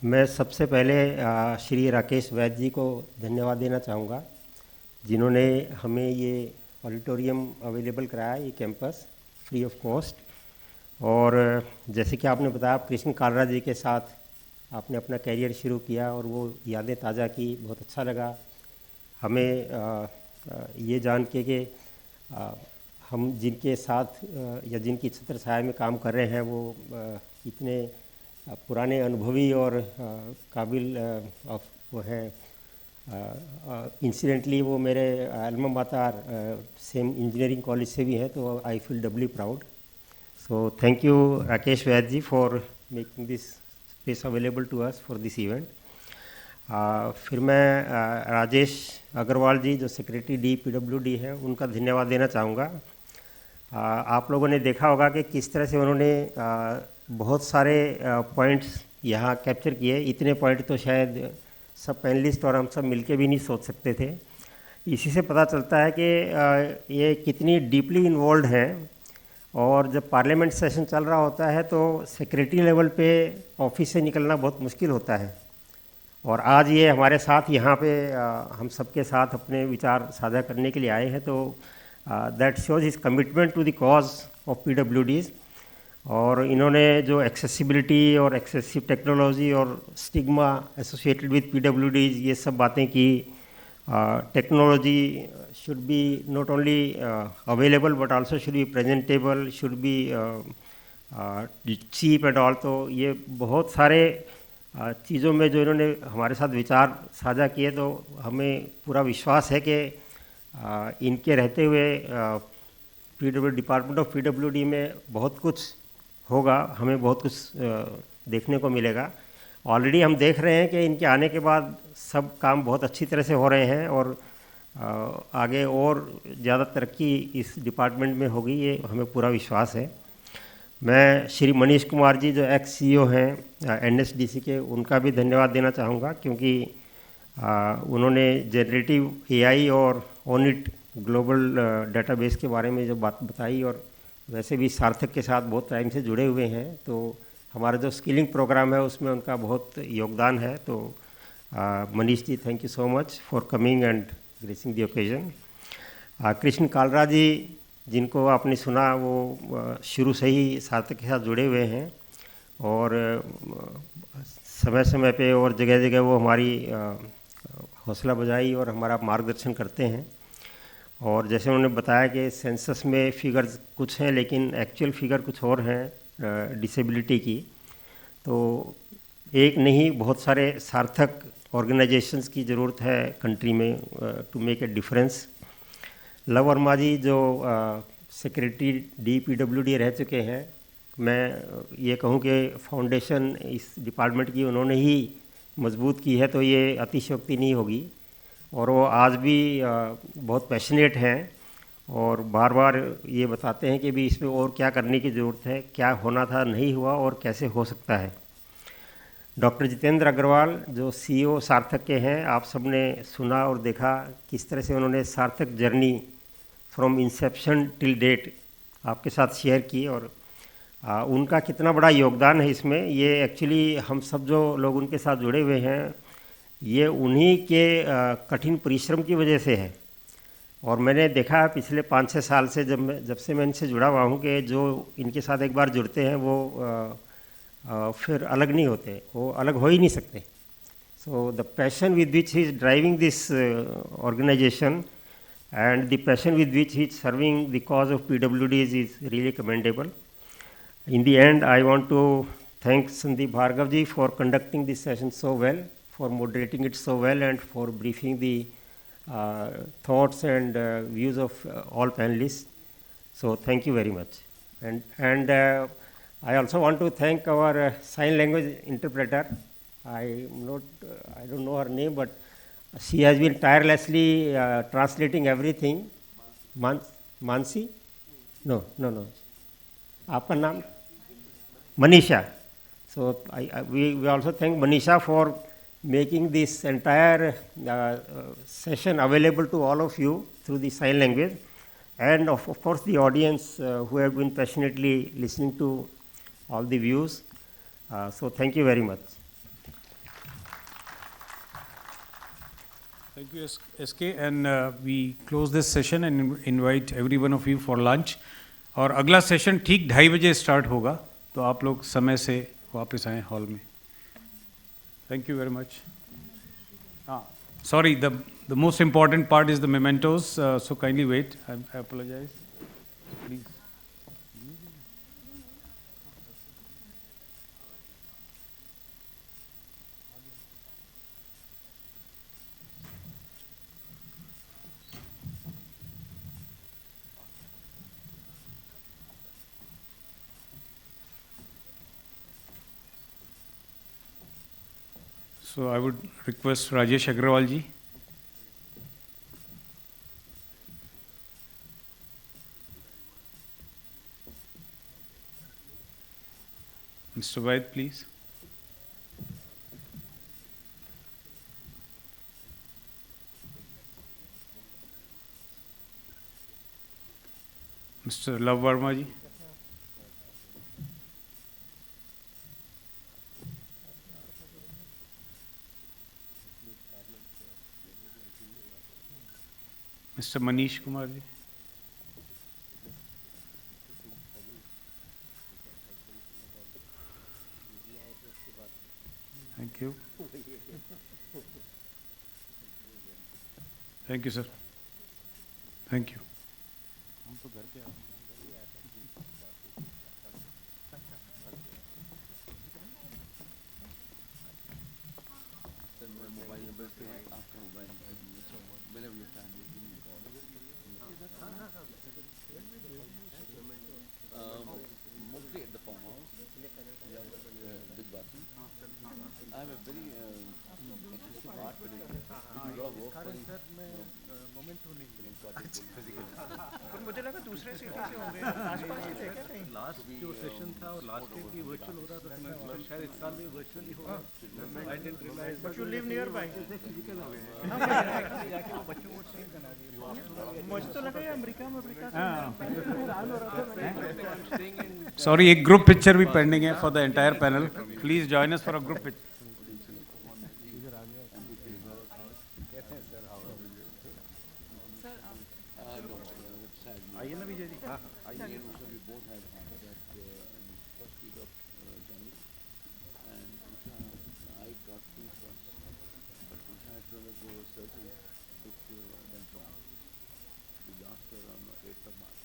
मैं सबसे पहले श्री राकेश वैद्य जी को धन्यवाद देना चाहूँगा, जिन्होंने हमें ये ऑडिटोरियम अवेलेबल कराया, ये कैंपस फ्री ऑफ कॉस्ट। और जैसे कि आपने बताया, कृष्ण कालरा जी के साथ आपने अपना करियर शुरू किया और वो यादें ताज़ा की, बहुत अच्छा लगा हमें ये जान के हम जिनके साथ या जिनकी छत्र छाया में काम कर रहे हैं वो इतने पुराने अनुभवी और काबिल वो हैं। इंसिडेंटली वो मेरे alma mater same engineering college से भी हैं, तो I feel doubly proud. So thank you Rakesh Vaidya ji for making this space available to us for this event. फिर मैं राजेश अग्रवाल जी जो सेक्रेटरी DPWD हैं, उनका धन्यवाद देना चाहूँगा। आप लोगों ने देखा होगा कि किस तरह से उन्होंने बहुत सारे पॉइंट्स यहाँ कैप्चर किए। इतने पॉइंट तो शायद सब पैनलिस्ट और हम सब मिलके भी नहीं सोच सकते थे। इसी से पता चलता है कि ये कितनी डीपली इन्वॉल्व हैं। और जब पार्लियामेंट सेशन चल रहा होता है तो सेक्रेटरी लेवल पे ऑफिस से निकलना बहुत मुश्किल होता है, और आज ये हमारे साथ यहाँ पे हम सबके साथ अपने विचार साझा करने के लिए आए हैं, तो that shows his commitment to the cause of PWDs। और इन्होंने जो एक्सेसिबिलिटी और एक्सेसिव टेक्नोलॉजी और स्टिग्मा एसोसिएटेड विद PWDs, ये सब बातें की। Technology should be not only available but also should be presentable, should be cheap and all. तो ये बहुत सारे चीज़ों में जो इन्होंने हमारे साथ विचार साझा किए, तो हमें पूरा विश्वास है कि इनके रहते हुए डिपार्टमेंट ऑफ PWD में बहुत कुछ होगा, हमें बहुत कुछ देखने को मिलेगा। ऑलरेडी हम देख रहे हैं कि इनके आने के बाद सब काम बहुत अच्छी तरह से हो रहे हैं, और आगे और ज़्यादा तरक्की इस डिपार्टमेंट में होगी, ये हमें पूरा विश्वास है। मैं श्री मनीष कुमार जी जो एक्स CEO हैं NSDC के, उनका भी धन्यवाद देना चाहूँगा, क्योंकि उन्होंने जनरेटिव AI और ONIT ग्लोबल डेटाबेस के बारे में जो बात बताई, और वैसे भी सार्थक के साथ बहुत टाइम से जुड़े हुए हैं, तो हमारा जो स्किलिंग प्रोग्राम है उसमें उनका बहुत योगदान है। तो Manish ji, thank you so much for coming and gracing the occasion. Krishna Kalra ji, जिनको आपने सुना, वो शुरू से ही सार्थक के साथ जुड़े हुए हैं, और समय समय पे और जगह जगह वो हमारी हौसला बजाई और हमारा मार्गदर्शन करते हैं। और जैसे उन्होंने बताया कि सेंसस में फिगर्स कुछ हैं, लेकिन एक्चुअल फिगर कुछ और हैं डिसेबिलिटी की। तो एक नहीं, बहुत सारे सार्थक ऑर्गेनाइजेशंस की ज़रूरत है कंट्री में to make a difference. Luv Verma ji जो सेक्रेटरी DPWD रह चुके हैं, मैं ये कहूँ कि फाउंडेशन इस डिपार्टमेंट की उन्होंने ही मजबूत की है, तो ये अतिशयोक्ति नहीं होगी। और वो आज भी बहुत पैशनेट हैं और बार बार ये बताते हैं कि भी इसमें और क्या करने की ज़रूरत है, क्या होना था नहीं हुआ और कैसे हो सकता है। डॉक्टर जितेंद्र अग्रवाल जो CEO सार्थक के हैं, आप सबने सुना और देखा किस तरह से उन्होंने सार्थक journey from inception till date आपके साथ शेयर की, और उनका कितना बड़ा योगदान है इसमें। ये एक्चुअली हम सब जो लोग उनके साथ जुड़े हुए हैं, ये उन्हीं के कठिन परिश्रम की वजह से है। और मैंने देखा पिछले 5-6 साल से जब से मैं इनसे जुड़ा हुआ हूँ कि जो इनके साथ एक बार जुड़ते हैं वो फिर अलग नहीं होते, वो अलग हो ही नहीं सकते। So the passion with which he is driving this organisation and the passion with which he is serving the cause of PWDs is really commendable. In the end, I want to thank Sandeep Bhargav ji for conducting this session so well, for moderating it so well, and for briefing the thoughts and views of all panelists. So thank you very much. And I also want to thank our sign language interpreter. I don't know her name, but she has been tirelessly translating everything. Mansi? No. आपका नाम? Manisha. So we also thank Manisha for making this entire session available to all of you through the sign language, and of course the audience who have been passionately listening to all the views. So thank you very much. Thank you, SK. And we close this session and invite every one of you for lunch. और अगला session ठीक 2:30 start होगा, तो आप लोग समय से वापस आएँ हॉल में. Thank you very much. Sorry, the most important part is the mementos, so kindly wait. I apologize. Please. So I would request Rajesh Agrawal ji. Mr. Vaid, please. Mr. Love Verma ji. Mr. Manish Kumar ji. Thank you. Thank you, sir. Thank you. Mostly at the farmhouse. Big bathroom. I have a very exclusive art collection. We do a lot of work for the पर मुझे लगा दूसरे city से होंगे आसपास ही थे क्या कहीं लास्ट जो सेशन था और लास्ट टाइम भी वर्चुअल हो रहा था, तो मैं सोचा शायद इस साल भी वर्चुअली होगा. I didn't realise but you live nearby physical हो गए. जाके वो बच्चों को सीन बना दिया मुझे तो लगा ये अमेरिका में Sorry, एक group picture भी pending है for the entire panel. Please join us for a group picture. आइए ना विजय जी. हाँ idea also we both had heart attack in first week of January, and I got two shots, but Usha had to undergo surgery which went wrong. We lost her on 8th of March.